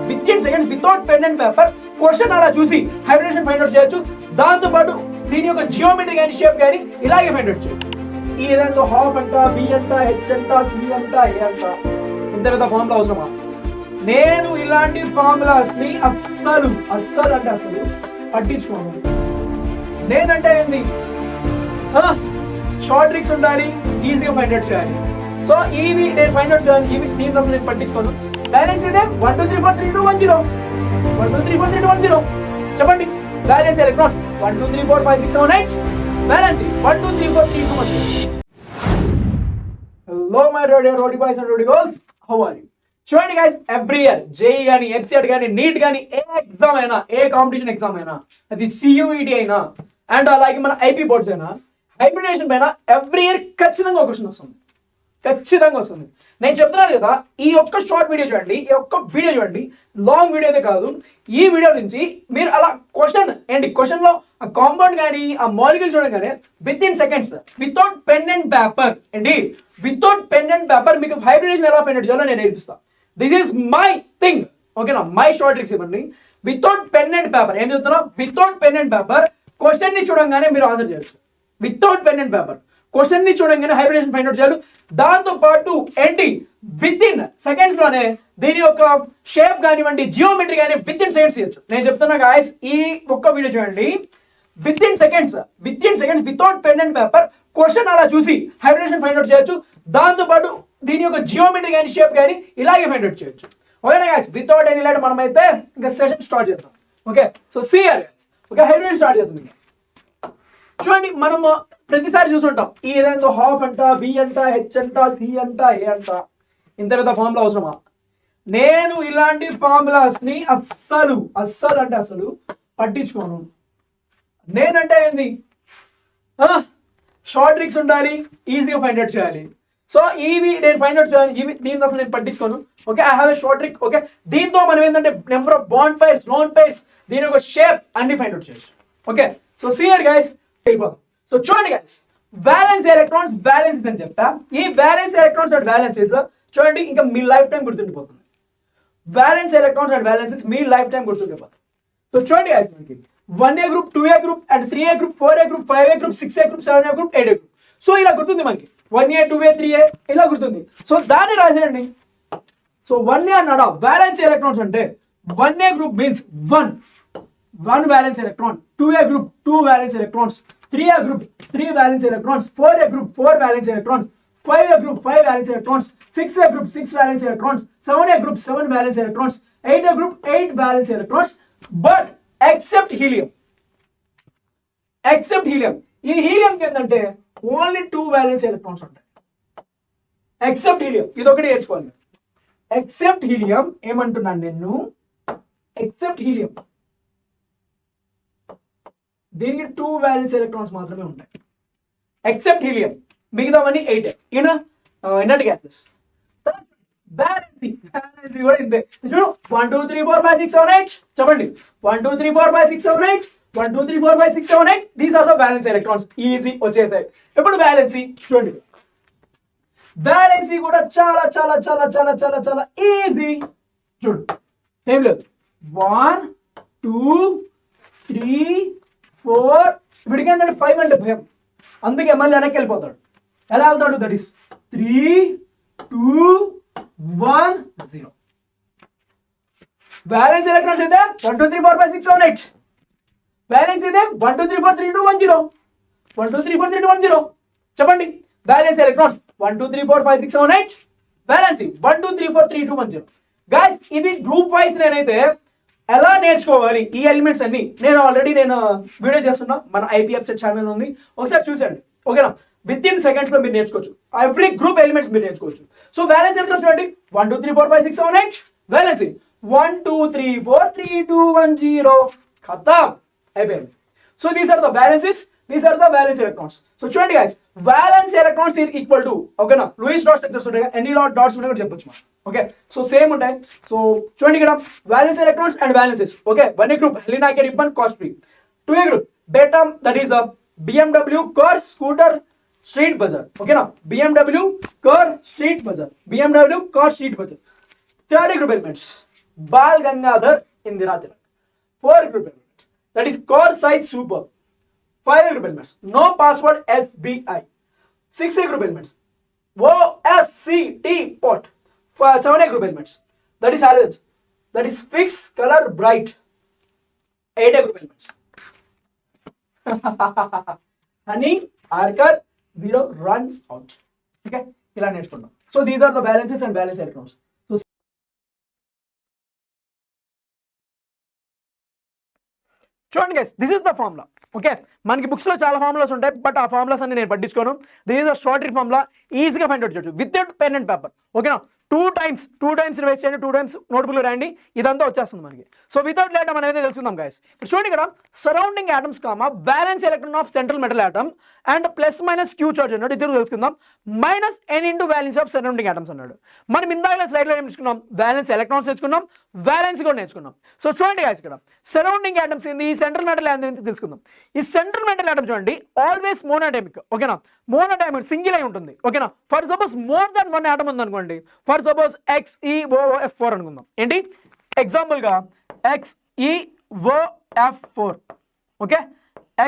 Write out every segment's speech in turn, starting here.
With in seconds without pen and paper question అలా చూసి hybridisation find out చేయొచ్చు. దాంతో పాటు దీని యొక్క జియోమెట్రీ కానీ షేప్ కానీ ఇలాగే ఫైండ్ అవుట్ చేయొచ్చు. ఈ ఏదంతా హాఫ్ అంట, బి అంట, హెచ్ అంట, సి అంట, ఏ అంట, ఇంత పెద్ద ఫార్ములా అవసరమా? నేను ఇలాంటి ఫార్ములాస్ ని అస్సలు అంటే అసలు పట్టించుకోను. నేనంటే ఏంది, షార్ట్ ట్రిక్స్ ఉండాలి, ఈజీగా ఫైండ్ అవుట్ చేయాలి. సో ఇవి నేను ఫైండ్ అవుట్ చేయాలి, ఇవి దీని అసలు నేను పట్టించుకోను. బ్యాలెన్స్ ఇదే 1 2 3 4 3 2 1 0 1 2 3 4 3 2 1 0. చెప్పండి balance electrons 1 2 3 4 5 6 7 8. Balance 1 2 3 4 3 2 1 0. Hello my rowdy boys and rowdy girls, how are you? చూడండి గైస్, ఎవ్రీ ఇయర్ జేఈ కానీ, ఎఫ్సిఆర్ కానీ, నీట్ కానీ, ఏ ఎగ్జామ్ అయినా, ఏ కాంపిటీషన్ ఎగ్జామ్ అయినా, అది సియూఈటీ అయినా అండ్ అలాగే మన ఐపీ బోర్డ్స్ అయినా, హైబ్రిడేషన్ పైన ఎవ్రీ ఇయర్ ఖచ్చితంగా ఒక క్వశ్చన్ వస్తుంది. ఖచ్చితంగా వస్తుంది. నేను చెప్తున్నాను కదా, ఈ ఒక్క షార్ట్ వీడియో చూడండి, ఈ ఒక్క వీడియో చూడండి, లాంగ్ వీడియో అయితే కాదు. ఈ వీడియో నుంచి మీరు అలా క్వశ్చన్ ఏంటి, క్వశ్చన్లో ఆ కాంపౌండ్ కానీ ఆ మాలిక్యూల్ చూడగానే with in seconds without pen and paper ఏంటి, వితౌట్ పెన్ అండ్ పేపర్ మీకు హైబ్రిడేషన్ ఎలా ఫైండ్ అవుట్ చేయాలో నేను నేర్పిస్తాను. దిస్ ఈస్ మై థింగ్, ఓకేనా? మై షార్ట్ ట్రిక్స్ ఇవ్వండి. వితౌట్ పెన్ అండ్ పేపర్ ఏం చెప్తున్నా, without pen and paper question ని చూడంగానే మీరు ఆన్సర్ చేయొచ్చు. Without pen and paper question ని చూడంగానే హైబ్రిడేషన్ ఫైండ్ అవుట్ చేయాలి. దాంతో పాటు ఏంటి, విత్ ఇన్ సెకండ్స్ లోనే దీని యొక్క షేప్ కానివ్వండి, జియోమెట్రీ కానీ విత్ ఇన్ సెకండ్స్ చేయొచ్చు. నేను చెప్తున్నా గాయస్, ఈ ఒక్క వీడియో చూడండి. With in seconds without pen and paper question అలా చూసి హైబ్రిడేషన్ ఫైండ్ అవుట్ చేయొచ్చు. దాంతో పాటు దీని యొక్క జియోమెట్రీ కానీ షేప్ కానీ ఇలాగే ఫైండ్ అవుట్ చేయొచ్చు. ఓకేనా గాయస్? వితౌట్ ఎనీ లైట్ మనం అయితే ఇంకా సెషన్ స్టార్ట్ చేద్దాం. Okay, so see here guys. Okay, hybridization start చేద్దాం. చూడండి, మనం ప్రతిసారి చూసుంటాం, ఈ ఏదైనా హాఫ్ అంట, బి అంట, హెచ్ అంట, సి అంట, ఏ అంట, ఇంత పెద్ద ఫార్ములా అవసరమా? నేను ఇలాంటి ఫార్ములాస్ ని అస్సలు అంటే అసలు పట్టించుకోను. నేనంటే ఏంది, షార్ట్ ట్రిక్స్ ఉండాలి, ఈజీగా ఫైండ్ అవుట్ చేయాలి. సో ఇవి నేను ఫైండ్ అవుట్ చేయాలి, ఇవి దీని అసలు నేను పట్టించుకోను. Okay, I have a short trick. Okay, దీంతో మనం ఏంటంటే number of bond pairs, lone pairs, దీని యొక్క షేప్ అన్ని ఫైండ్ అవుట్ చేయొచ్చు. Okay, so see here guys, వెళ్ళిపోదాం. సో చూడండి గైస్, బ్యాలెన్స్ ఎలక్ట్రాన్స్ బ్యాలెన్సెస్ అని చెప్తా. ఈ బ్యాలెన్స్ ఎలక్ట్రాన్స్ అండ్ బ్యాలెన్సెస్ చూడండి, ఇంకా మీ లైఫ్ టైం గుర్తుండిపోతుంది. బ్యాలెన్స్ ఎలక్ట్రాన్స్ అండ్ బ్యాలెన్సెస్ మీ లైఫ్ టైం గుర్తుండిపోతుంది. సో చూడండి గైస్, మనకి 1A group, 2A group and 3A group, 4A group, 5A group, 6A group, 7A group, 8A group. So ఇలా గుర్తుంది మనకి 1A 2A 3A ఇలా గుర్తుంది. సో దాన్ని రాసేయండి. సో 1A అన్నాడా బ్యాలెన్స్ ఎలక్ట్రాన్స్ అంటే 1A group means 1 valence electron, 2A group 2 valence electrons, 3A group 3 valence electrons, 4A group 4 valence electrons, 5A group 5 valence electrons, 6A group 6 valence electrons, 7A group 7 valence electrons, 8A group 8 valence electrons, but except helium. ఈ helium కి ఏంటంటే only 2 valence electrons ఉంటాయి. Except helium, ఇది ఒకటి నేర్చుకోవాలి. Except helium ఏమంటున్నాను నేను, except helium దీనికి 2 valence electrons మాత్రమే ఉంటాయి. ఎక్సెప్ట్ హీలియం, మిగతావన్నీ 8. You know inert gases. బ్యాలెన్స్ కూడా ఇంతే. చూడు 1 2 3 4 5 6 7 8. చెప్పండి 1 2 3 4 5 6 7 8. 1 2 3 4 5 6 7 8. These are the valence electrons. Easy వచ్చేసాయి. ఇప్పుడు బ్యాలెన్సీ చూడండి, బ్యాలెన్సీ కూడా చాలా చాలా చాలా చాలా చాలా చాలా ఈజీ. చూడు ఏం లేదు, 1 2 3 4. ఇప్పటికే 5 అంటే భయం, అందుకే మళ్ళీ వెనక్కి వెళ్ళిపోతాడు. ఎలా వెళ్తాడు? That is 3 2 1 0. బ్యాలెన్స్ ఎలక్ట్రాన్స్ అయితే 1 2 3 4 5 6 7 8. బ్యాలెన్స్ అయితే 1 2 3 4 3 2 1 0. 1 2 3 4 3 2 1 0. చెప్పండి బ్యాలెన్స్ ఎలక్ట్రాన్స్ 1 2 3 4 5 6 7 8. బ్యాలెన్స్ 1 2 3 4 3 2 1 0. గైస్ ఇవి గ్రూప్ వైజ్ నేనైతే ఎలా నేర్చుకోవాలి ఈ ఎలిమెంట్స్ అన్ని నేను వీడియో చేస్తున్నా, మన ఐపీఎఫ్ సెట్ ఛానల్ ఉంది, ఒకసారి చూసండి. ఓకేనా? విత్ ఇన్ సెకండ్స్ లో మీరు నేర్చుకోవచ్చు. ఎవ్రీ గ్రూప్ ఎలిమెంట్స్ మీరు నేర్చుకోవచ్చు. సో బ్యాలెన్స్ ఎలక్ట్రాన్స్ చూడండి, 1 2 3 4 5 6 7 8. బ్యాలెన్స్ 1 2 3 4 3 2 1 0. ఖతం, అయిపోయింది. So these are the valences, these are the valence electrons. So చూడండి guys, valence electrons equal to, ఓకేనా, లూయిస్ డాట్ స్ట్రక్చర్స్ ఉంటాయి, ఎన్ని డాట్స్ ఉంటాయి కూడా చెప్పొచ్చు మనం. ఓకే, సో సేమ్ ఉంటాయి. సో చూడండి ఇక్కడ valence electrons and valences. Okay, 1A group హెలినా కే రిబ్బన్ కాస్ట్రీ, 2A గ్రూప్ బేటా that is BMW car scooter street బజార్. ఓకేనా, BMW కార్ స్ట్రీట్ బజార్, BMW కార్ స్ట్రీట్ బజార్. 3rd group elements Bal Gangadhar Indira Tilak. 4 group elements. That is core size super. 5 group elements. No password SBI. 6 group elements. OSCT pot. 7 group elements. That is halogens. That is fixed color bright. 8 group elements. Honey, Arcar, 0 runs out. Okay, so these are the valences and valence electrons. So చూడండి guys, this is the formula. Okay, మనకి బుక్స్లో చాలా formulas ఉంటాయి, but ఆ formulas అన్ని నేను పట్టించుకోను. This is a short formula, ఈజీగా ఫైండ్ అవుట్ చేయొచ్చు వితౌట్ పెన్ అండ్ పేపర్. ఓకేనా, టూ టైమ్స్ వేస్ట్ చేయండి, 2 times నోట్బుక్లో రాయండి, ఇదంతా వచ్చేస్తుంది మనకి. సో వితౌట్ లేట్ మనం ఏదైతే తెలుసుకుందాం గైస్. ఇక్కడ చూడండి, ఇక్కడ surrounding atoms comma balance electron of central metal atom and plus minus Q charge అన్నాడు, ఇద్దరు తెలుసుకుందాం. Minus n into balance of surrounding atoms అన్నాడు. మనం ఇందాక స్లైడ్లో ఏం నేర్చుకున్నాం, బ్యాలెన్స్ ఎలక్ట్రాన్స్ నేర్చుకున్నాం, బ్యాలెన్స్ కూడా నేర్చుకున్నాం. సో చూడండి గైస్, ఇక్కడ సరౌండింగ్ ఆటమ్స్ ఏంది, ఈ సెంట్రల్ మెటల్ ఏంది తెలుసుకుందాం. ఈ సెంట్రల్ మెటల్ ఆటమ్ చూడండి ఆల్వేస్ మోనోటైమిక్. ఓకేనా, మోనోటైమిక్ సింగిల్ అయి ఉంటుంది. ఓకేనా, for suppose more than 1 atom ఉంది అనుకోండి, ఫర్ సపోజ్ XeOF4 అనుకుందాం. ఏంటి ఎగ్జాంపుల్గా XeOF4. Okay,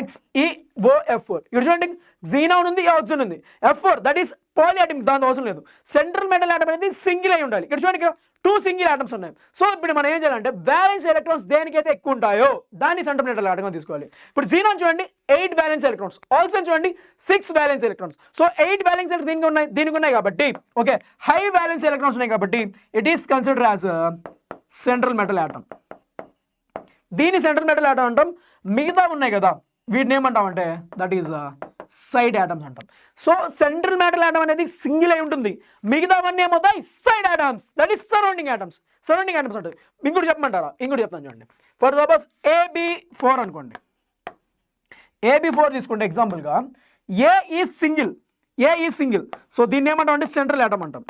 XeOF4. ఇక్కడ చూడండి xenon ఉంది, ఆక్సిజన్ ఉంది, F4 దట్ ఈస్ పాలియాటమిక్, దాని అవసరం లేదు. సెంట్రల్ మెటల్ ఆటమ్ అనేది సింగిల్ అయి ఉండాలి. ఇక్కడ చూడండి, ఇక్కడ 2 సింగిల్ ఆటమ్స్ ఉన్నాయి. సో ఇప్పుడు మనం ఏం చేయాలంటే బ్యాలెన్స్ ఎలక్ట్రాన్స్ దేనికైతే ఎక్కువ ఉంటాయో దాన్ని సెంట్రల్ మెటల్ ఆటమ్గా తీసుకోవాలి. ఇప్పుడు xenon చూడండి 8 బ్యాలెన్స్ ఎలక్ట్రాన్స్, ఆక్సిజన్ చూడండి 6 balance electrons. So 8 balance electrons దీనికి ఉన్నాయి కాబట్టి, ఓకే, హై బ్యాలెన్స్ ఎలక్ట్రాన్స్ ఉన్నాయి కాబట్టి it is consider as central metal atom. దీన్ని సెంట్రల్ మెటల్ ఆటమ్ అంటాం. మిగతా ఉన్నాయి కదా, వీటిని ఏమంటామంటే దట్ ఈస్ సైడ్ ఆటమ్స్ అంటాం. సో సెంట్రల్ మెటల్ ఆటమ్ అనేది సింగిల్ అయి ఉంటుంది, మిగతావన్నీ ఏమవుతాయి side atoms, that is surrounding atoms. Surrounding atoms ఉంటుంది. ఇంకోటి చెప్పమంటారా, ఇంకోటి చెప్తాను చూడండి. ఫర్ సపోజ్ AB4 అనుకోండి. AB4 తీసుకుంటే ఎగ్జాంపుల్గా ఏ ఈజ్ సింగిల్. సో దీన్ని ఏమంటాం అంటే సెంట్రల్ ఆటమ్ అంటాం.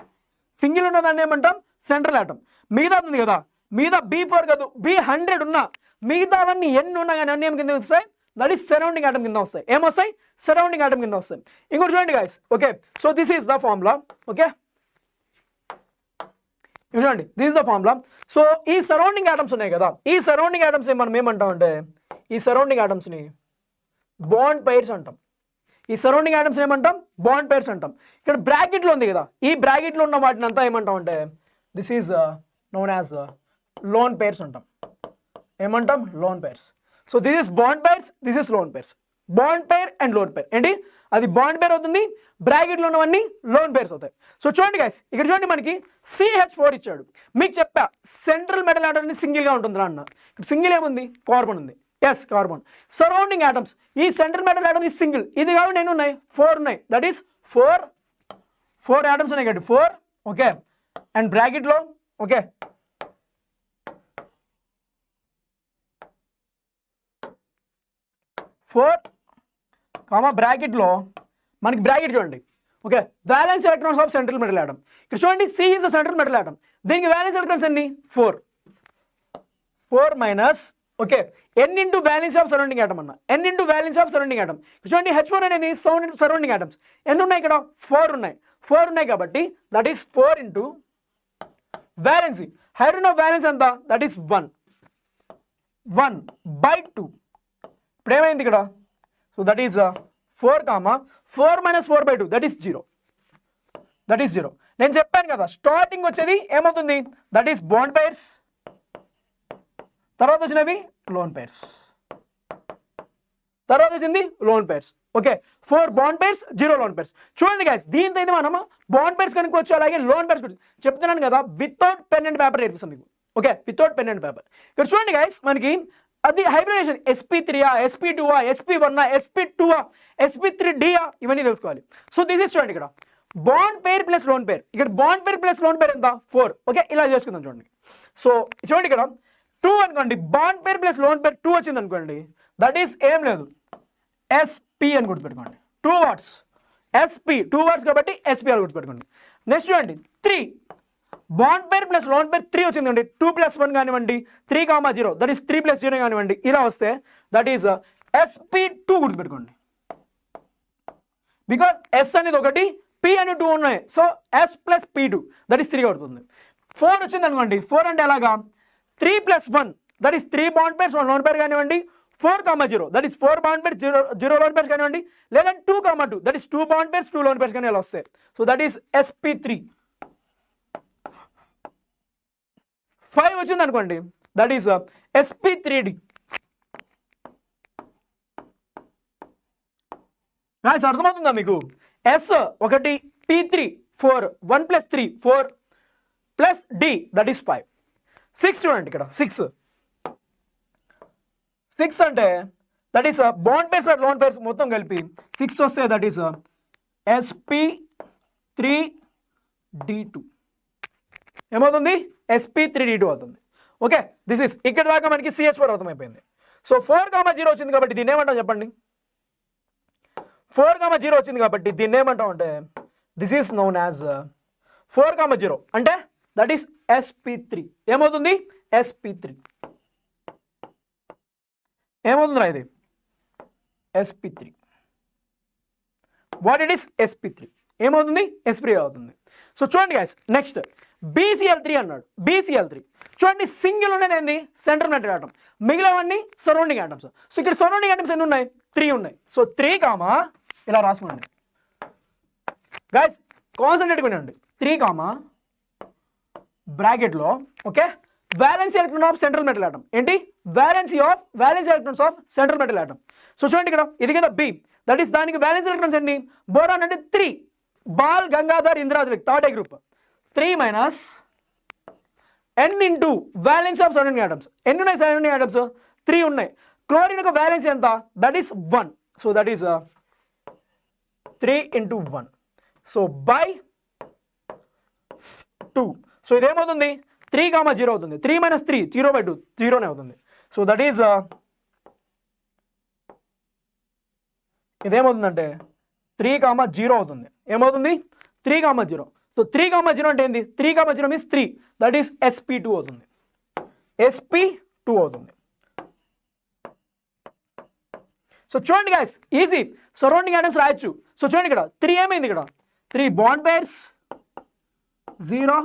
సింగిల్ ఉన్నదాన్ని ఏమంటాం సెంట్రల్ ఆటమ్. మిగతా ఉంది కదా, మిగతా B4 కాదు, B100 ఉన్నా, మిగతావన్నీ ఎన్ని ఉన్నా కానీ అన్ని ఏం కింద వస్తాయి, దట్ ఈస్ సరౌండింగ్ ఆటమ్ కింద వస్తాయి. ఏమొస్తాయి, సరౌండింగ్ ఆటమ్ కింద వస్తాయి. ఇంకోటి చూడండి guys, okay, so this is the formula. Okay, చూడండి this is the formula. So ఈ సరౌండింగ్ ఆటమ్స్ ఉన్నాయి కదా, ఈ సరౌండింగ్ ఆటమ్స్ మనం ఏమంటామంటే, ఈ సరౌండింగ్ ఆటమ్స్ని బాండ్ పైర్స్ అంటాం. ఈ సరౌండింగ్ ఆటమ్స్ ఏమంటాం, బాండ్ పైర్స్ అంటాం. ఇక్కడ బ్రాకెట్లో ఉంది కదా, ఈ బ్రాకెట్లో ఉన్న వాటిని అంతా ఏమంటాం అంటే this is known as lone pairs అంటాం. ఏమంటాం, lone pairs. So this is bond pairs, this is lone pairs. Bond pair and lone pair ఏంటి, అది బాండ్ పైర్ అవుతుంది, బ్రాకెట్లో ఉన్నవన్నీ లోన్ పైర్స్ అవుతాయి. సో చూడండి గైస్, ఇక్కడ చూడండి మనకి CH4 ఇచ్చాడు. మీకు చెప్పా సెంట్రల్ మెటల్ ఆటమ్ సింగిల్గా ఉంటుంది అన్న. ఇక్కడ సింగిల్ ఏముంది, కార్బన్ ఉంది. Yes, carbon. సరౌండింగ్ ఆటమ్స్, ఈ సెంట్రల్ మెటల్ ఆటమ్ ఈ సింగిల్, ఇది కాబట్టి ఎన్ని ఉన్నాయి, 4 ఉన్నాయి. దట్ ఈస్ 4 ఆటమ్స్ ఉన్నాయి కాబట్టి 4. ఓకే, అండ్ బ్రాకెట్లో ఓకే 4 కామా బ్రాకెట్లో మనకి బ్రాకెట్ చూడండి. Okay, valence electrons of central metal atom. ఇక్కడ చూడండి C is the central metal atom. దీనికి వ్యాలెన్స్ ఎలక్ట్రాన్స్ ఎన్ని, 4 minus okay n into valence of surrounding atom అన్న, n into valence of surrounding atom. చూడండి H4 అనేది surrounding atoms ఎన్ని ఉన్నాయి, ఇక్కడ 4 ఉన్నాయి కాబట్టి that is 4 into valency. Hydrogen of violence ఎంత, దట్ ఈస్ 1/2. ఇప్పుడు ఏమైంది ఇక్కడ, so that is 4 minus 4/2 that is 0. నేను చెప్పాను కదా స్టార్టింగ్ వచ్చేది ఏమవుతుంది, దట్ ఈస్ బాండ్ పైర్స్, తర్వాత వచ్చినవి లోన్ పైర్స్, తర్వాత వచ్చింది loan pairs. Okay, 4 bond pairs, 0 loan pairs. చూడండి గైస్, దీంతో అయితే మనం బాండ్ పైర్స్ కనుక్కోవచ్చు, అలాగే లోన్ పైర్స్ చెప్తున్నాను కదా, వితౌట్ పెన్ అండ్ పేపర్ నేర్పిస్తాం మీకు. Okay, without pen and paper. ఇక్కడ చూడండి గైస్, మనకి అది hybridisation sp3 sp2 sp1 sp2 sp3d ఇవన్నీ తెలుసుకోవాలి. సో దిస్ ఇస్ చూడండి, ఇక్కడ bond pair plus lone pair. ఇక్కడ bond pair plus lone pair ఎంత, 4. ఓకే, ఇలా చేసుకుందాం చూడండి. సో చూడండి, ఇక్కడ 2 అనుకోండి, బాండ్ పేర్ ప్లస్ లోన్ పేర్ 2 వచ్చింది అనుకోండి, దట్ ఈస్ ఏం లేదు sp అని గుర్తుపెట్టుకోండి. 2 వాట్స్ sp, 2 వాట్స్ కాబట్టి sp అని గుర్తుపెట్టుకోండి. నెక్స్ట్ చూడండి 3, బాండ్ పేర్ ప్లస్ లోన్ పేర్ 3 వచ్చిందండి, 2 + 1 కానివ్వండి, 3,0 దట్ ఈస్ 3 + 0 కానివ్వండి, ఇలా వస్తే దట్ ఈస్ sp2 గుర్తుపెట్టుకోండి. బికాస్ s అనేది ఒకటి, p అని 2 ఉన్నాయి, so s + p2 that is 3 అవుతుంది. 4 వచ్చింది అనుకోండి, 4 అంటే ఎలాగా 3 + 1 that is 3 bond pairs 1 lone పేర్ కానివ్వండి, 4,0 that is 4 bond pairs 0 loan pairs కానివ్వండి, లేదా 2,2 that is 2 bond pairs 2 loan pairs కానీ ఇలా వస్తాయి. So that is sp3. 5 వచ్చింది అనుకోండి, దట్ ఈస్ sp3d. అర్థమవుతుందా మీకు? S ఒకటి, P3 4, 1 + 3 4 plus D that is 5. 6 చూడండి ఇక్కడ 6 అంటే that is bond pairs loan pairs మొత్తం కలిపి 6 వస్తే దట్ ఈస్ sp3d2. ఏమవుతుంది? sp3d2 అవుతుంది. ఓకే, దిస్ ఇస్ ఇక్కడ దాకా మనకి CH4 అర్థమైపోయింది. సో 4,0 వచ్చింది కాబట్టి దీన్ని ఏమంటాం చెప్పండి? 4,0 వచ్చింది కాబట్టి దీన్ని ఏమంటాం అంటే దిస్ ఈస్ నోన్ యాజ్ 4,0 అంటే దట్ ఈస్ sp3. ఏమవుతుంది? sp3 ఏమవుతుందిరా ఇది? sp3. What it is? sp3 ఏమవుతుంది? sp3 అవుతుంది. సో చూడండి గైస్, నెక్స్ట్ BCl3 అన్నాడు. BCl3 చూడండి, సింగిల్ ఉన్నది సెంట్రల్ మెటల్ ఆటమ్, మిగిలినవన్నీ సరౌండింగ్ ఆటమ్స్. సో ఇక్కడ సరౌండింగ్ ఆటమ్స్ ఎన్ని ఉన్నాయి? 3 ఉన్నాయి. సో 3 ఇలా రాసుకోండి గైస్, కాన్సన్ట్రేట్ వినండి. 3 బ్రాకెట్లో okay, valence electron of central metal atom. ఏంటి? Valence electrons of central metal atom. So చూడండి ఇక్కడ ఇది కదా B, దట్ ఈస్ దానికి వాలెన్స్ ఎలక్ట్రాన్స్ ఎన్ని? బోరాన్ అంటే 3, బాల్, గంగాధర్, ఇంద్రాద్రికి third group 3 - n into valence of surrounding atoms. ఎన్ని ఉన్నాయి సరౌండింగ్ ఆటమ్స్? 3 ఉన్నాయి. క్లోరిన్ యొక్క వాలెన్స్ ఎంత? That is 1. So that is 3 × 1. So by 2. So ఇదేమవుతుంది? 3,0 అవుతుంది. 3 - 3 0/2 0నే అవుతుంది. సో దట్ ఈస్ ఇదేమవుతుందంటే 3,0 అవుతుంది. ఏమవుతుంది? 3,0. సో 3,0 అంటే ఏంటి? 3,0 మీన్స్ 3, దట్ ఈస్ sp2 అవుతుంది. sp2 అవుతుంది. సో చూడండి గైస్, ఈజీ సరౌండింగ్ ఆటమ్స్ రాయొచ్చు. సో చూడండి ఇక్కడ 3 ఏమైంది? ఇక్కడ 3 బాండ్ పేర్స్ 0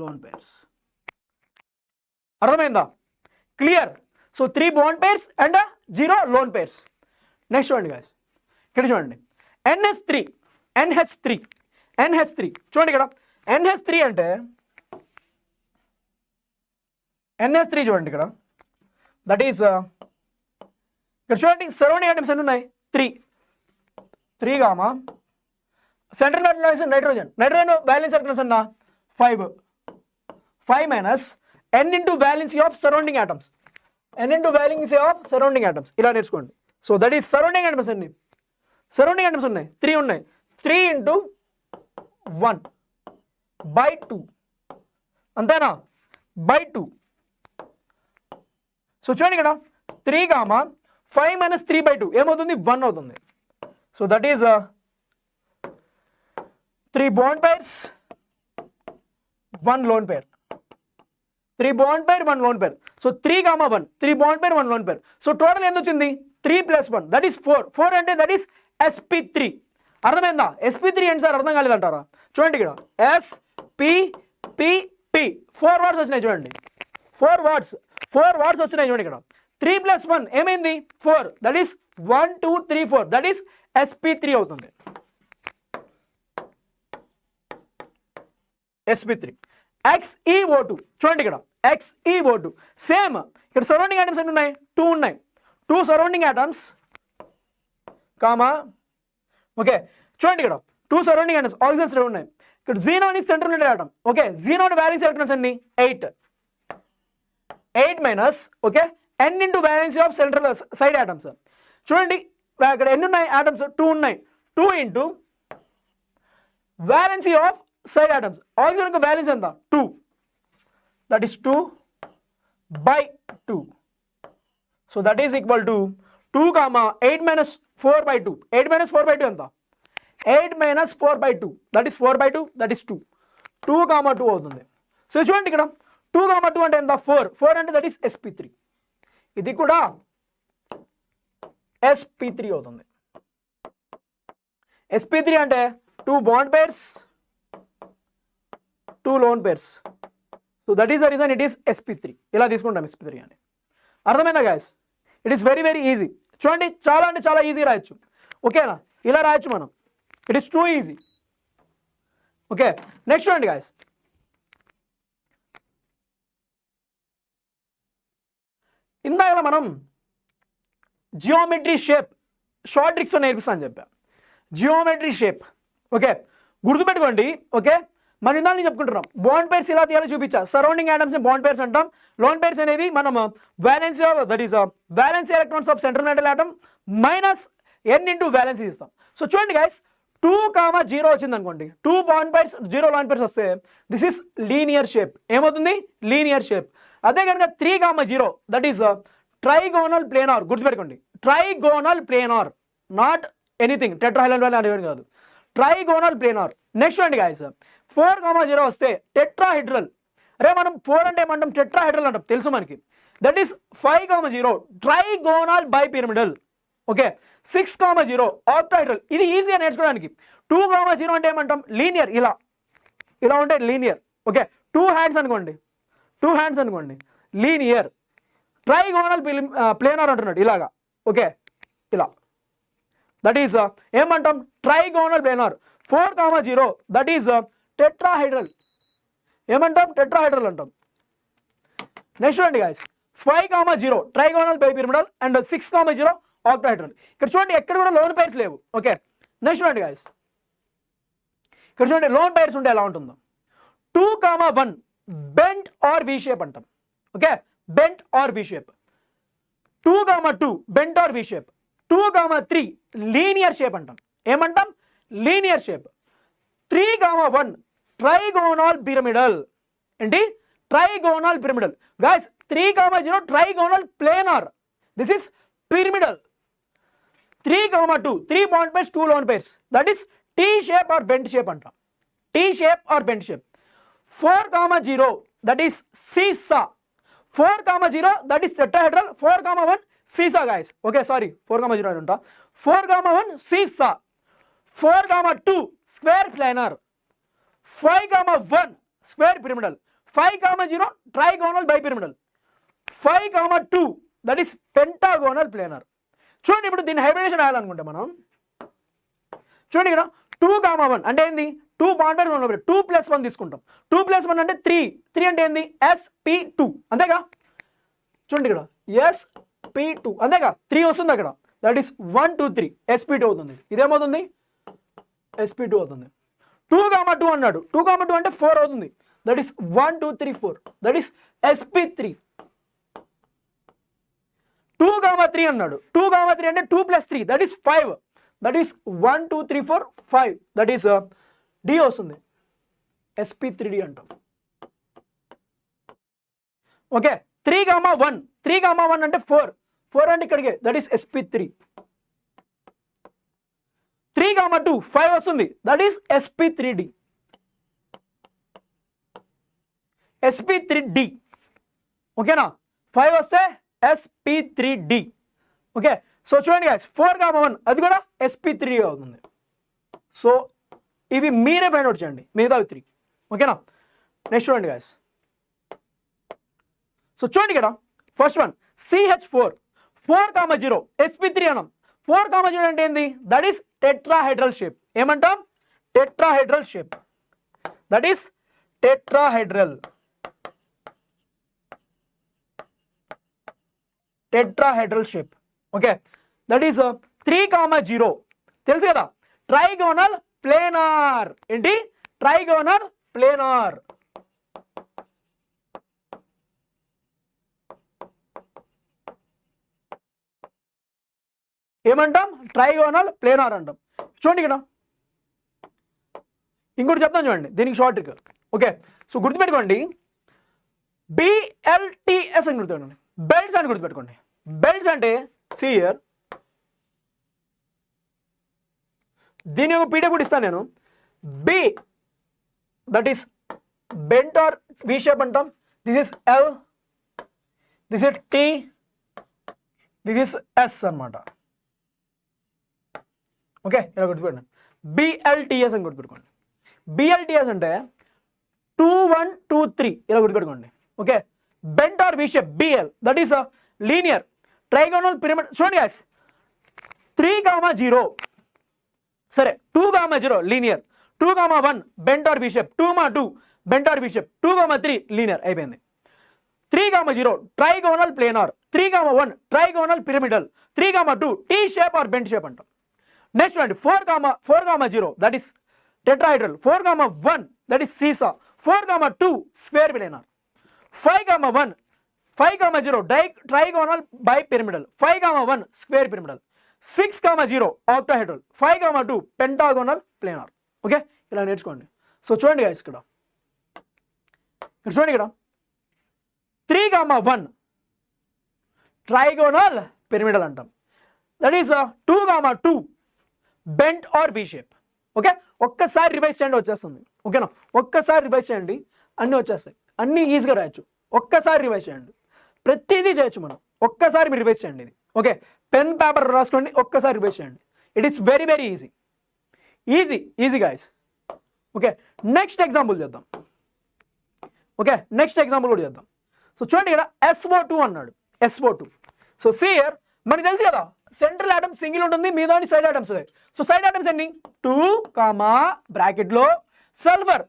లోన్ పేర్స్. అర్థమైందా? Clear? So 3 bond pairs and 0 loan pairs. Next చూడండి గైస్, ఇక్కడ చూడండి NH3 చూడండి ఇక్కడ NH3 అంటే NH3 చూడండి ఇక్కడ దట్ ఈస్ ఇక్కడ చూడండి సరౌండింగ్ ఐటమ్స్ ఎన్ని ఉన్నాయి? 3 central metal nitrogen balance electrons అన్న 5 - n into valency of surrounding atoms. ఇలా నేర్చుకోండి. So that is surrounding atoms ఎన్ని? సరౌండింగ్ ఆటమ్స్ ఉన్నాయి 3 ఉన్నాయి. 3 × 1/2 అంతేనా? బై 2. సో చూడండి ఇక్కడ 3, 5 - 3/2 ఏమవుతుంది? 1 అవుతుంది. So that is 3 bond pairs 1 lone pair. 3 bond pair 1 lone pair. So 3, 1 3 bond pair 1 lone pair. So total ఎంత వచ్చింది? 3 + 1 దట్ ఈస్ 4. 4 అంటే దట్ ఈస్ sp3. అర్థమైందా? sp3 ఏంటి సార్ అర్థం కాలేదంటారా? చూడండి ఇక్కడ sp 4 వర్డ్స్ వచ్చినాయి చూడండి. 4 వర్డ్స్ వచ్చినాయి చూడండి ఇక్కడ. 3 + 1 ఏమైంది? 4, that is 1 2 3 4 that is sp3 అవుతుంది. sp3. XeO2 చూడండి ఇక్కడ XeO2 సేమ్. ఇక్కడ సరౌండింగ్ ఆటమ్స్ ఎన్ని ఉన్నాయి? 2 ఉన్నాయి. 2 సరౌండింగ్ ఆటమ్స్ ఓకే, చూడండి ఇక్కడ 2 సరౌండింగ్ ఆటమ్స్ ఆక్సిజన్స్ 2 ఉన్నాయి. ఇక్కడ జీనోన్ is central metal atom. Okay, జీనోన్ valence electrons ఎన్ని? 8 - okay n into valency of central side atoms. చూడండి ఇక్కడ ఎన్ని ఉన్నాయి ఆటమ్స్? 2 ఉన్నాయి. 2 into valency of side atoms. Oxygen యొక్క వాలెన్స్ ఎంత? 2, that is 2/2. So that is equal to 2, 8 - 4/2. 8 - 4/2 ఎంత? 8 - 4/2 దట్ ఈస్ 4/2 దట్ ఈస్ 2. 2, 2 అవుతుంది. సో చూడండి ఇక్కడ 2, 2 అంటే ఎంత? 4 అంటే దట్ ఈస్ sp3. ఇది కూడా sp3 అవుతుంది. sp3 అంటే 2 bond pairs 2 loan pairs. So that is the reason it is sp3. ఇలా తీసుకుంటాం sp3 అని. అర్థమైందా guys? It is very very easy. చూడండి చాలా అంటే చాలా ఈజీ రాయొచ్చు. ఓకేనా? ఇలా రాయొచ్చు మనం. It is two easy. Okay, next చూడండి గైస్. ఇందాక మనం జియోమెట్రీ షేప్ షార్ట్ ట్రిక్స్ నేర్పిస్తాను చెప్పా. జియోమెట్రీ షేప్ ఓకే గుర్తుపెట్టుకోండి. ఓకే, మనం ఇందాక చెప్పుకుంటున్నాం బాండ్ పేర్స్ ఇలా తీయాలో చూపించా. సరౌండింగ్ ఆటమ్స్ని బాండ్ పేర్స్ అంటాం. లోన్ పేర్స్ అనేవి మనం valency that is valency electrons of central metal atom minus n into valency ఇస్తాం. సో చూడండి గైస్, 2,0 వచ్చింది అనుకోండి, 2 బాండ్ పేర్స్ 0 లాన్ పేర్స్ వస్తే దిస్ ఇస్ లీనియర్ షేప్. ఏమవుతుంది? Linear shape. అదే కనుక 3,0 దట్ ఈస్ ట్రైగోనల్ ప్లేనార్. గుర్తుపెట్టుకోండి, trigonal planar, not anything tetrahedral అనేవి కాదు, ట్రైగోనల్ ప్లేనార్. నెక్స్ట్ అండి గాయస్, 4,0 వస్తే టెట్రాహెడ్రల్. అరే మనం 4 అంటే ఏమంటాం? టెట్రాహెడ్రల్ అంటాం, తెలుసు మనకి. That is 5,0 trigonal bipyramidal. Okay, 6,0 octahedral. ఇది ఈజీగా నేర్చుకోవడానికి. 2,0 అంటే ఏమంటాం? లీనియర్. ఇలా ఇలా ఉంటే లీనియర్. ఓకే, 2 హ్యాండ్స్ అనుకోండి, 2 హ్యాండ్స్ అనుకోండి, లీనియర్. ట్రైగోనల్ ప్లేనార్ అంటున్నాడు ఇలాగా. ఓకే, ఇలా దట్ ఈస్ ఏమంటాం? Trigonal planar. 4,0 that is tetrahedral. ఏమంటాం? టెట్రాహెడ్రల్ అంటాం. నెక్స్ట్ చూడండి guys, 5,0 trigonal bipyramidal and 6,0 octahedral. ఇక్కడ చూడండి ఎక్కడ కూడా లోన్ పైర్స్ లేవు. ఓకే, నెక్స్ట్ చూడండి గాయస్, ఇక్కడ చూడండి లోన్ పైర్స్ ఉంటే ఎలా ఉంటుందో. 2,1 బెంట్ ఆర్ వి షేప్ అంటాం. Okay, bent or V shape. 2,2 bent or V shape. 2,3 linear shape అంటాం. ఏమంటాం? Linear shape. 3,1 trigonal pyramidal. ఏంటి? Trigonal pyramidal. Guys 3,0 trigonal planar. This is pyramidal. 3,2 3 bond pairs 2 lone pairs. That is T shape or bent shape అంటాం. T shape or bent shape. 4,0 that is seesaw. 4,0 that is tetrahedral. 4,1 సీసా guys. Okay sorry, 4,0 అని ఉంటా. 4,1 seesaw. 4,2 square planar. 5,1 square pyramidal. 5,0 trigonal bipyramidal. 5,2 that is pentagonal planar. చూడండి, ఇప్పుడు దీన్ని hybridisation రాయాలనుకుంటే మనం చూడండి ఇక్కడ 2,1 అంటే ఏంది? 2 బాండ్ పైర్స్ 2 + 1 తీసుకుంటాం. 2 + 1 అంటే 3. 3 అంటే ఏంది? sp2 అంతేగా. చూడండి ఇక్కడ sp2 అంతేగా. 3 వస్తుంది అక్కడ. దట్ ఈస్ 1 2 3 sp2 అవుతుంది. ఇదేమవుతుంది? sp2 అవుతుంది. 2,2 అన్నాడు. 2,2 అంటే 4 అవుతుంది. That is 1 2 3 4 that is sp3. 2,3 అన్నాడు. 2,3 అంటే 2 + 3 that is 5. That is 1 2 3 4 5 that is D వస్తుంది. sp3d అంటాం. ఓకే, 3,1 3,1 అంటే 4 4 అంటే ఇక్కడికి. That is sp3. 3,2 5 వస్తుంది. That is sp3d. sp3d ఓకేనా. 5 వస్తే sp3d. ఓకే, సో చూడండి గాయస్, 4,1 అది కూడా sp3 అవుతుంది. సో ఇవి మీరే ఫైండ్ అవుట్ చేయండి, మిగతా 3. ఓకేనా. నెక్స్ట్ చూడండి గాయస్. సో చూడండి ఇక్కడ ఫస్ట్ వన్ CH4 4,0 sp3 అన్నాం. 4,0 అంటే ఏంది? That is tetrahedral shape. ఏమంటాం? Tetrahedral shape. That is tetrahedral. Tetrahedral shape. Okay, that is 3,0 తెలుసు కదా. Trigonal planar. ఏంటి? Trigonal planar. ఏమంటాం? ట్రైగోనల్ ప్లేనార్ అంటాం. చూడండి ఇక్కడ ఇంకోటి చెప్తాను చూడండి, దీనికి షార్ట్ ట్రిక్. ఓకే, సో గుర్తుపెట్టుకోండి, BLTS అని గుర్తుపెట్టుకోండి. బెల్ట్స్ అని గుర్తుపెట్టుకోండి. బెల్ట్స్ అంటే సియర్. దీని ఒక పీడిఎఫ్ కూడా ఇస్తాను నేను. B that is bent or V shape అంటాం. This is L, this is T, this is S అన్నమాట. ఓకే, ఇలా గుర్తుపెట్టండి. BLTS అని గుర్తుపెట్టుకోండి. BLTS అంటే 2 1 2 3 ఇలా గుర్తుపెట్టుకోండి. Okay, bent or V shape BL, that is linear trigonal pyramid. చూడండి గైస్, 3 0 సరే, 2 0 linear, 2 1 bent or V shape, 2 2 bent or V shape, 2 3 linear అయిపోయింది. 3 0 trigonal planar, 3 1 trigonal pyramidal, 3 2 T shape or bent shape అంటాం. Next చూడండి 4 0 that is tetrahedral, 4 1 that is seesaw, 4 2 square planar, 5 0 trigonal by pyramidal, 5 1 square pyramidal, 6 0 octahedral, 5 2 pentagonal planar. Okay, ఇలా నేర్చుకోండి. So చూడండి guys, ఇక్కడ చూడండి, ఇక్కడ 3 1 trigonal pyramidal అంటాం. That is 2 2 bent or V shape. Okay, ఒక్కసారి రివైజ్ చేయండి వచ్చేస్తుంది. ఓకేనా, ఒక్కసారి రివైజ్ చేయండి అన్నీ వచ్చేస్తాయి, అన్నీ ఈజీగా రాయొచ్చు. ఒక్కసారి రివైజ్ చేయండి, ప్రతిదీ చేయొచ్చు మనం. ఒక్కసారి మీరు రివైజ్ చేయండి ఇది. ఓకే, పెన్ పేపర్ రాసుకోండి, ఒక్కసారి రివైజ్ చేయండి. It is very very easy, easy guys. Okay, next example చేద్దాం. ఓకే, నెక్స్ట్ ఎగ్జాంపుల్ కూడా చేద్దాం. సో చూడండి, ఇక్కడ SO2 అన్నాడు, SO2. సో సియర్ మనకి తెలుసు కదా, సెంట్రల్ ఆటమ్ సింగిల్ ఉంటుంది, మీద సైడ్ ఆటమ్స్ ఉన్నాయి. సో సైడ్ ఆటమ్స్ ఎన్ని, 2 బ్రాకెట్లో సల్ఫర్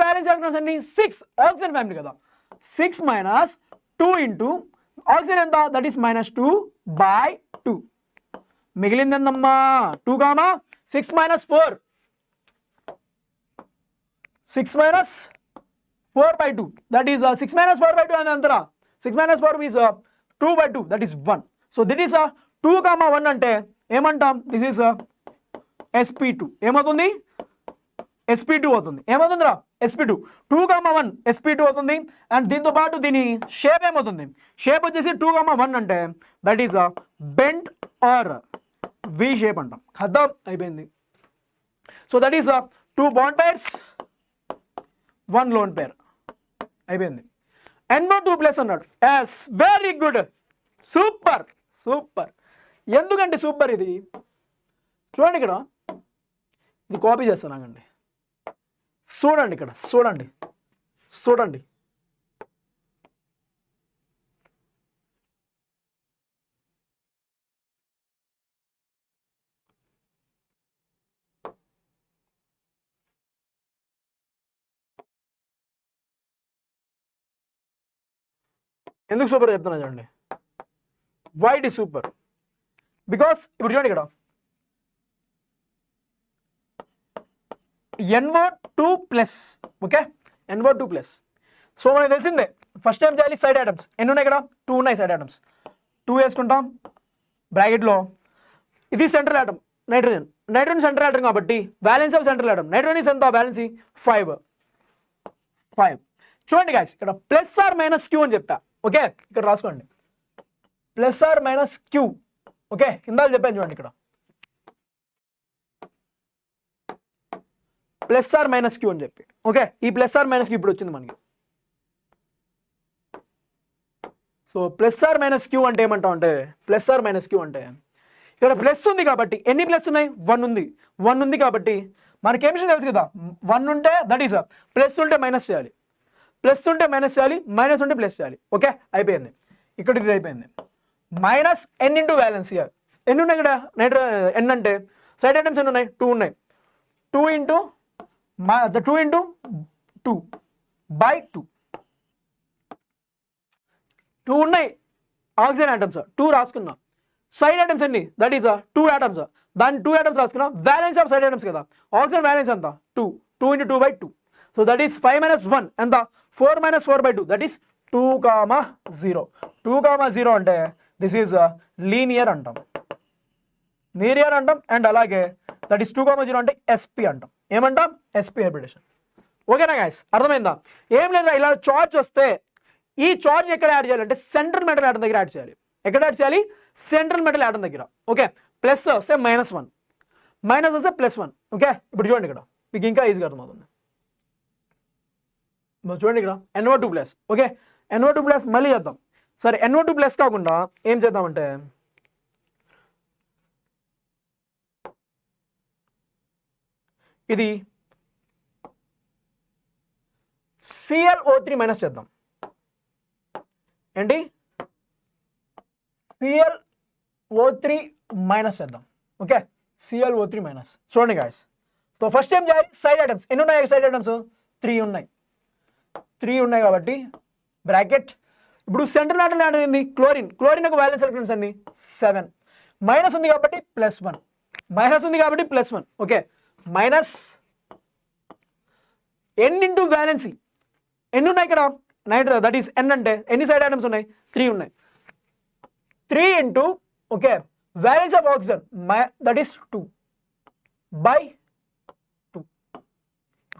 వ్యాలెన్స్ ఎలక్ట్రాన్స్ ఎన్ని, 6. ఆక్సిజన్ ఫ్యామిలీ కదా, 6 - 2 ఇంటూ ఆక్సిజన్ ఎంత, దట్ ఈస్ -2/2. మిగిలింది ఎంతమ్మా, 2 6 - 4, 6 - 4/2, దట్ ఈస్ 6 - 4/2 అని అంతరా. 6 - 4 is 2/2, that is 1. So this is 2 1 అంటే ఏమంటాం, దిస్ ఈస్ sp2. ఏమవుతుంది, sp2 అవుతుంది. ఏమవుతుందిరా, sp2. 2 1 sp2 అవుతుంది. అండ్ దీంతో పాటు దీని షేప్ ఏమవుతుంది, షేప్ వచ్చేసి 2 1 అంటే that is bent or V shape అంటాం. ఖతం, అయిపోయింది. So that is 2 bond pairs, 1 lone pair, అయిపోయింది. NO2+ అన్నాడు. Yes, very good, super. ఎందుకంటే సూపర్ ఇది, చూడండి ఇక్కడ, ఇది కాపీ చేస్తానండి. చూడండి ఇక్కడ, చూడండి ఎందుకు సూపర్ చెప్తున్నా చూడండి. Why it is super, because ఇప్పుడు చూడండి ఇక్కడ NO2+. Okay, NO2+. సో మనకు తెలిసిందే, ఫస్ట్ టైం చేయాలి సైడ్ ఐటమ్స్. ఎన్ని ఉన్నాయి ఇక్కడ, 2 ఉన్నాయి సైడ్ ఐటమ్స్. 2 వేసుకుంటాం బ్రాకెట్లో. ఇది central atom nitrogen central atom కాబట్టి valence of central atom. Nitrogen ఎంత బ్యాలెన్స్, 5. చూడండి గాయస్, ఇక్కడ +or-Q అని చెప్పా. ఓకే, ఇక్కడ రాసుకోండి, +or-Q. ఓకే, ఇందాక చెప్పాను చూడండి, ఇక్కడ +or-Q అని చెప్పి. ఓకే, ఈ +or-Q ఇప్పుడు వచ్చింది మనకి. సో +or-Q అంటే ఏమంటాం అంటే, +or-Q అంటే ఇక్కడ ప్లస్ ఉంది కాబట్టి, ఎన్ని ప్లస్ ఉన్నాయి, 1 ఉంది. 1 ఉంది కాబట్టి మనకి ఏం తెలుసు కదా, 1 ఉంటే దట్ ఈస్ ప్లస్ ఉంటే మైనస్ చేయాలి, ప్లస్ ఉంటే మైనస్ చేయాలి, మైనస్ ఉంటే ప్లస్ చేయాలి. ఓకే, అయిపోయింది. ఇక్కడ ఇది అయిపోయింది. -n into balance year. ఎన్ని ఉన్నాయి ఇక్కడ, n అంటే సైడ్ ఐటమ్స్ ఎన్ని ఉన్నాయి, 2 ఉన్నాయి. 2 ఇంటూ 2/2. 2 ఉన్నాయి ఆక్సిజన్ ఐటమ్స్, 2 రాసుకున్నాం. సైడ్ ఐటమ్స్ ఎన్ని, దట్ ఈస్ 2 ఐటమ్స్. దాన్ని 2 ఐటమ్స్ రాసుకున్నాం. బ్యాలెన్స్ ఆఫ్ సైడ్ ఐటమ్స్ కదా, ఆక్సిజన్ బ్యాలెన్స్ ఎంత, 2 ఇంటూ 2/2. సో దట్ ఈస్ 5 - 1 ఎంత, 4 - 4/2, దట్ ఈస్ 2 0. 2 0 అంటే దిస్ ఈజ్ లీనియర్ అంటాం, అండ్ అలాగే దట్ ఈస్ 2 0 అంటే SP అంటాం. ఏమంటాం, SP హైబ్రిడేషన్. ఓకేనా గైస్, అర్థమైందా? ఏం లేదా, ఇలా చార్జ్ వస్తే ఈ చార్జ్ ఎక్కడ యాడ్ చేయాలంటే సెంట్రల్ మెటల్ ఆటం దగ్గర యాడ్ చేయాలి. ఎక్కడ యాడ్ చేయాలి, సెంట్రల్ మెటల్ ఆటం దగ్గర. ఓకే, ప్లస్ వస్తే -1, మైనస్ వస్తే +1. ఓకే, ఇప్పుడు చూడండి ఇక్కడ మీకు ఇంకా ఈజీగా అర్థమవుతుంది. చూడండి ఇక్కడ NO2+. ఓకే, NO2+ మళ్ళీ చేద్దాం. సరే, NO2+ కాకుండా ఏం చేద్దామంటే, ఇది ClO3 మైనస్ చేద్దాం. ఏంటి ClO3 మైనస్ చేద్దాం. Okay, ClO3 minus. చూడండి గాయస్, సో ఫస్ట్ ఏం చేయాలి, సైడ్ ఐటమ్స్ ఎన్ని ఉన్నాయి, సైడ్ ఐటమ్స్ 3 ఉన్నాయి. 3 ఉన్నాయి కాబట్టి బ్రాకెట్. ఇప్పుడు సెంట్రల్ ఆటం అంటే ఏంది, క్లోరిన్ యొక్క వ్యాలెన్స్ ఎలక్ట్రాన్స్ అన్ని 7. మైనస్ ఉంది కాబట్టి +1, మైనస్ ఉంది కాబట్టి +1. Okay, minus n into valency. ఎన్ని ఉన్నాయి ఇక్కడ, నైట్రోజన్, దట్ ఈస్ n అంటే ఎన్ని సైడ్ ఐటమ్స్ ఉన్నాయి, 3 ఉన్నాయి. 3 into okay valence of oxygen that is 2/2.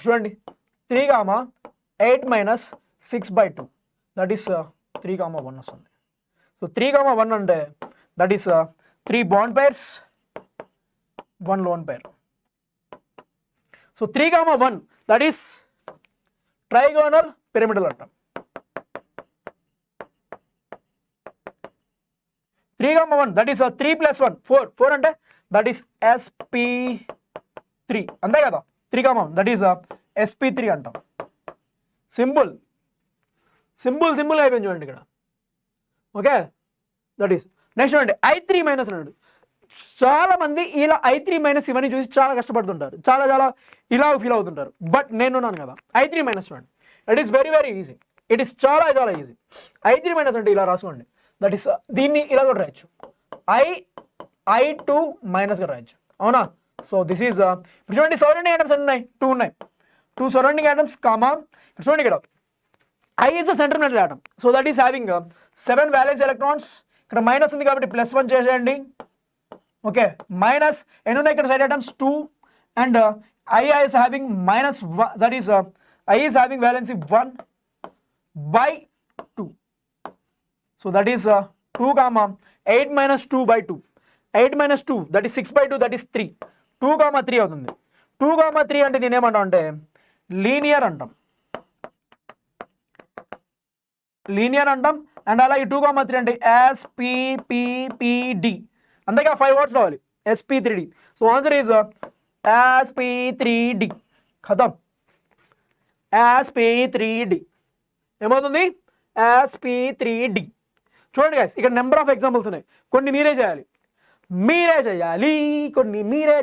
చూడండి 3, 8 - 6/2 దట్ ఈస్ 3, 1 వస్తుంది. సో 3, 1 అంటే that is 3 bond pairs 1 lone pair. So 3, 1 that is trigonal pyramidal అంటాం. 3, 1 దట్ ఈస్ 3 + 1 4 అంటే దట్ ఈస్ sp3 అంతే కదా. 3, 1 దట్ ఈస్ sp3 అంటాం. సింపుల్ అయిపోయింది చూడండి ఇక్కడ. ఓకే, దట్ ఈస్ నెక్స్ట్ చూడండి I3- అన్నాడు. చాలా మంది ఇలా I3- ఇవన్నీ చూసి చాలా కష్టపడుతుంటారు, చాలా ఇలా ఫీల్ అవుతుంటారు. బట్ నేను ఉన్నాను కదా, I3- చూడండి, it is very easy. It is చాలా ఈజీ. I3- అంటే ఇలా రాసుకోండి, దట్ ఈస్ దీన్ని ఇలా కూడా రాయొచ్చు, I2- గా రాయొచ్చు, అవునా. సో దిస్ ఈజ్ ఇప్పుడు చూడండి సరౌండింగ్ ఐటమ్స్ ఎన్ని ఉన్నాయి, 2 ఉన్నాయి. 2 సరౌండింగ్ ఐటమ్స్ కామా. చూడండి ఇక్కడ I is a central metal atom, so that is having 7 valence electrons. ఇక్కడ మైనస్ ఉంది కాబట్టి +1 చేసేయండి. ఓకే, మైనస్ ఎన్ని ఉన్నాయి ఇక్కడ side items 2 and I is having -1, that is I is having valency 1/2. So that is 2, 8 - 2/2. 8 - 2 that is 6/2, that is 3. 2, 3 అవుతుంది. 2, 3 అంటే దీని ఏమంటాం అంటే లీనియర్ అంటాం. అండ్ అలాగే 2, 3 అంటే sppd. అంతేగా 5 వర్డ్స్ రావాలి, sp3d. So answer is sp3d. ఖతం, sp3d ఏమవుతుంది, sp3d. చూడండి గైస్, ఇక్కడ నెంబర్ ఆఫ్ ఎగ్జాంపుల్స్ ఉన్నాయి. కొన్ని మీరే చేయాలి, కొన్ని మీరే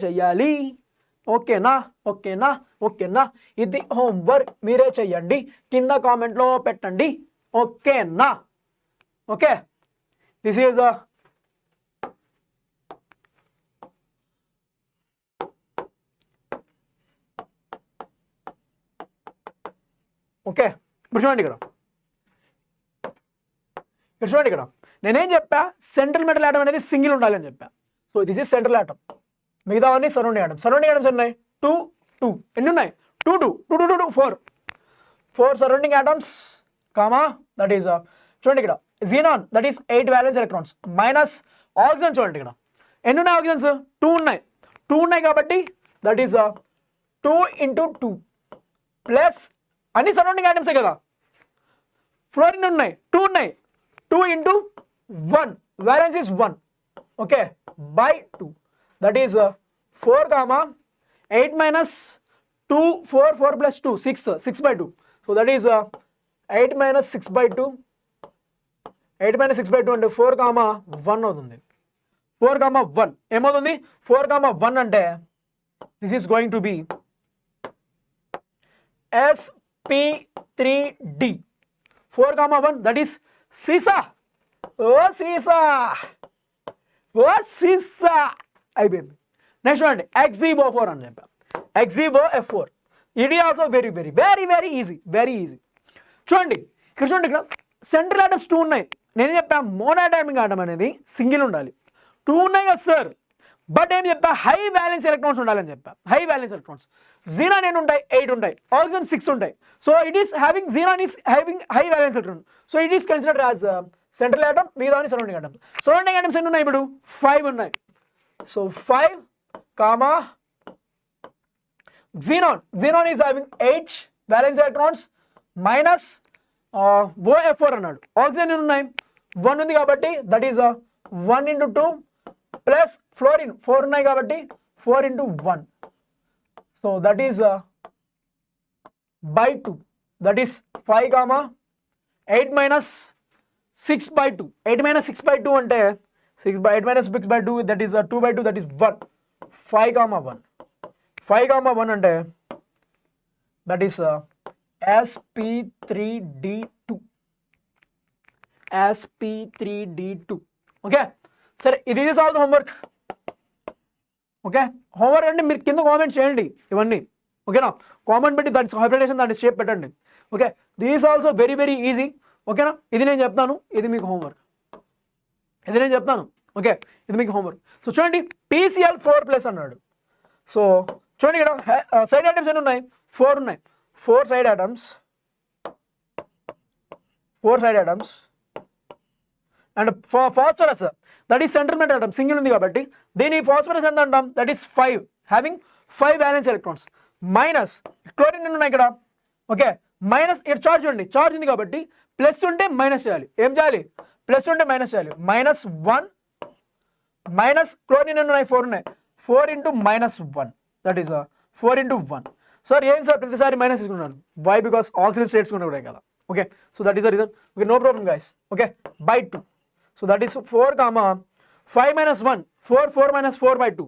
చేయాలి. ఓకేనా. ఇది హోంవర్క్ మీరే చెయ్యండి, కింద కామెంట్లో పెట్టండి. ఓకేనా. Okay, this is okay. ఇప్పుడు చూడండి ఇక్కడ నేనేం చెప్పా, సెంట్రల్ మెటల్ ఆటం అనేది సింగిల్ ఉండాలి అని చెప్పా. So this is central atom, మిగతావన్నీ సరౌండింగ్ ఆటమ్స్ ఉన్నాయి 2 ఎన్ని ఉన్నాయి, 2 4 surrounding atoms comma. That is చూడండి ఇక్కడ xenon that is 8 valence electrons minus oxygen. చూడండి ఇక్కడ ఎన్ని ఉన్నాయి ఆక్సిజన్స్, 2 ఉన్నాయి కాబట్టి దట్ ఈస్ 2 × 2 ప్లస్ అన్ని సరౌండింగ్ ఆటమ్సే కదా. ఫ్లోరిన్ ఉన్నాయి 2 2 × 1 valence is 1. Okay, /2 that is 4, 8 - 2 4 + 2 6/2. So that is 8 - 6/2. 8 - 6/2 అంటే 4, 1 అవుతుంది. 4, 1 ఏమవుతుంది, 4, 1 అంటే this is going to be sp3d. 4, 1 that is సీసా. అయిపోయింది. నెక్స్ట్ చూడండి XeO4 అని చెప్పాం, XeOF4. ఇది ఆల్సో వెరీ ఈజీ. చూడండి ఇక్కడ సెంట్రల్ ఆటమ్స్ 2 ఉన్నాయి. నేను చెప్పాను మోనోటామిక్ ఆటం అనేది సింగిల్ ఉండాలి. 2 ఉన్నాయి కదా సార్, బట్ ఏం చెప్పా, హై వ్యాలెన్స్ ఎలక్ట్రాన్స్ ఉండాలని చెప్పా. హై వ్యాలెన్స్ ఎలక్ట్రాన్స్ జీనాన్ ఎన్ని ఉంటాయి, 8 ఉంటాయి. ఆక్సిజన్ 6 ఉంటాయి. So it is having xenon is having high valence electron. So it is considered as central atom, మిగతా సరౌండింగ్ ఆటమ్స్. సరౌండింగ్ ఆటమ్స్ ఎన్ని ఉన్నాయి ఇప్పుడు, 5 ఉన్నాయి. So 5, xenon is having 8 valence electrons minus OF4 అన్నాడు. ఆక్సిజన్ ఎన్ని ఉన్నాయి, 1 ఉంది కాబట్టి దట్ ఈస్ 1 × 2 ప్లస్ ఫ్లోరిన్ 4 ఉన్నాయి కాబట్టి 4 × 1. So that is by 2, that is 5 comma 8 minus 6 by 2. 8 minus 6 by 2 అంటే 6 by 8 minus 6 by 2, that is 2 by 2, that is 1. 5 comma 1. 5 comma 1 అంటే that is sp3d2. sp3d2. Okay సరే, ఇది is also homework. Okay, homework అంటే మీరు కింద comment చేయండి ఇవన్నీ. ఓకేనా, కామెంట్ పెట్టి దాని హైబ్రిడేషన్ దాని షేప్ పెట్టండి. Okay, this also very very easy. ఓకేనా, ఇది నేను చెప్తాను, ఇది మీకు హోంవర్క్. ఇది నేను చెప్తాను. ఓకే, ఇది మీకు హోంవర్క్. సో చూడండి, PCl 4+ అన్నాడు. సో చూడండి ఇక్కడ సైడ్ ఐటమ్స్ ఎన్ని ఉన్నాయి? 4 ఉన్నాయి. 4 side items, 4 side items. And phosphorus, that is centre metal item, single ఉంది కాబట్టి దీని ఫాస్ఫరస్ ఎంత అంటాం? That is 5, having 5 violence electrons. Minus chlorine ఉన్నాయి ఇక్కడ. ఓకే, మైనస్ ఇక్కడ చార్జ్ చూడండి, చార్జ్ ఉంది కాబట్టి ప్లస్ ఉంటే మైనస్ చేయాలి. ఏం చేయాలి? ప్లస్ ఉంటే మైనస్ చేయాలి. -1 మైనస్ క్లోరిన్ ఉన్నాయి 4 ఉన్నాయి. 4 into -1, that is 4 into 1. Sir ఏం సార్ ప్రతిసారి మైనస్ తీసుకున్నాను? వై? బికాస్ ఆక్సిజన్ స్టేట్స్ కూడా కదా. Okay, so that is the reason. Okay, no problem guys. Okay, by 2. సో that is 4 comma 5 minus 1, 4, 4 minus 4 by 2.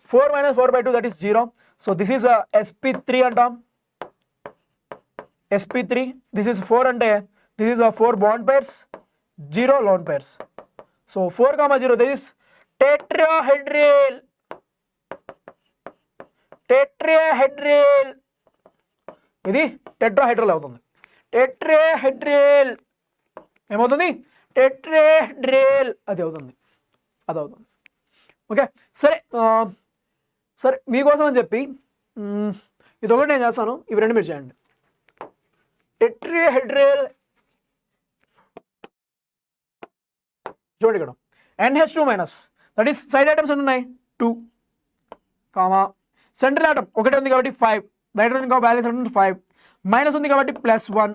4 minus 4 by 2, that is 0. So this is sp3 అంటాం. sp3, this is 4 అంటే this is 4 bond pairs, 0 lone pairs. So 4 comma 0, this is tetrahedral. tetrahedral, ఇది tetrahedral అవుతుంది. Tetrahedral ఏమవుతుంది? Tetrahedral అది అవుతుంది, అది అవుతుంది. Okay సరే, సరే మీకోసం అని చెప్పి ఇది ఒకటి నేను చేస్తాను, ఇవి రెండు మీరు చేయండి. టెట్రాహెడ్రల్ చూడండి ఇక్కడ NH2 minus, that is side atoms ఎన్ని ఉన్నాయి? 2 కామా సెంట్రల్ ఆటమ్ ఒకటి ఉంది కాబట్టి 5, నైట్రోజన్ కాబట్టి బ్యాలెన్స్ ఉంటుంది 5, మైనస్ ఉంది కాబట్టి +1,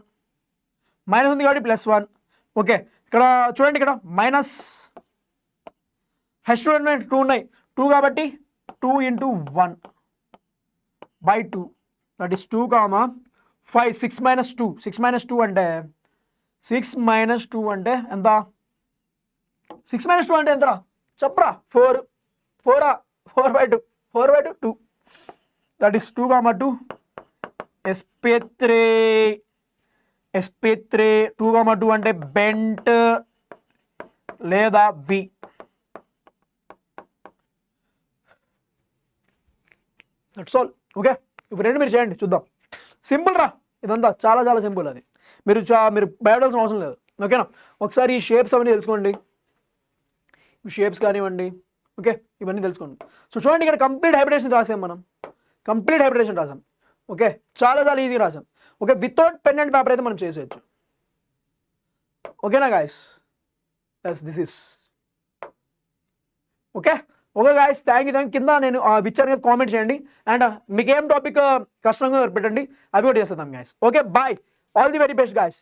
మైనస్ ఉంది కాబట్టి +1. ఓకే, ఇక్కడ చూడండి, ఇక్కడ మైనస్ H2 2 ఉన్నాయి, 2 కాబట్టి 2 into 1 by 2, that is 2 comma 5. 6 minus 2, 6 minus 2 అంటే 6 minus 2 అంటే ఎంత? 6 minus 2 అంటే ఎంతరా చెప్పరా? 4, 4 by 2, 4 by 2, 2, that is 2 comma 2 sp3, sp3 2 comma 2 అంటే బెంట్ లేదా వి. That's all. ఓకే, ఇప్పుడు రెండు మీరు చేయండి చూద్దాం. సింపుల్ రా, ఇదంతా చాలా చాలా సింపుల్. అది మీరు మీరు భయపడాల్సిన అవసరం లేదు. ఓకేనా, ఒకసారి ఈ షేప్స్ అవన్నీ తెలుసుకోండి, షేప్స్ కానివ్వండి. ఓకే, ఇవన్నీ తెలుసుకోండి. సో చూడండి, ఇక్కడ కంప్లీట్ హైబ్రిడేషన్ రాసాం మనం, కంప్లీట్ హైబ్రిడేషన్ రాసాం. ఓకే, చాలా చాలా ఈజీగా రాసాం. Okay, without pen and paper అయితే మనం చేసేయచ్చు. ఓకేనా guys? Yes, this is okay. Okay guys, thank you. కింద నేను విచ్ అనేది కామెంట్ చేయండి, అండ్ మీకు ఏం టాపిక్ కష్టంగా పెట్టండి, అవి కూడా చేస్తాం guys. Okay, bye, all the very best guys.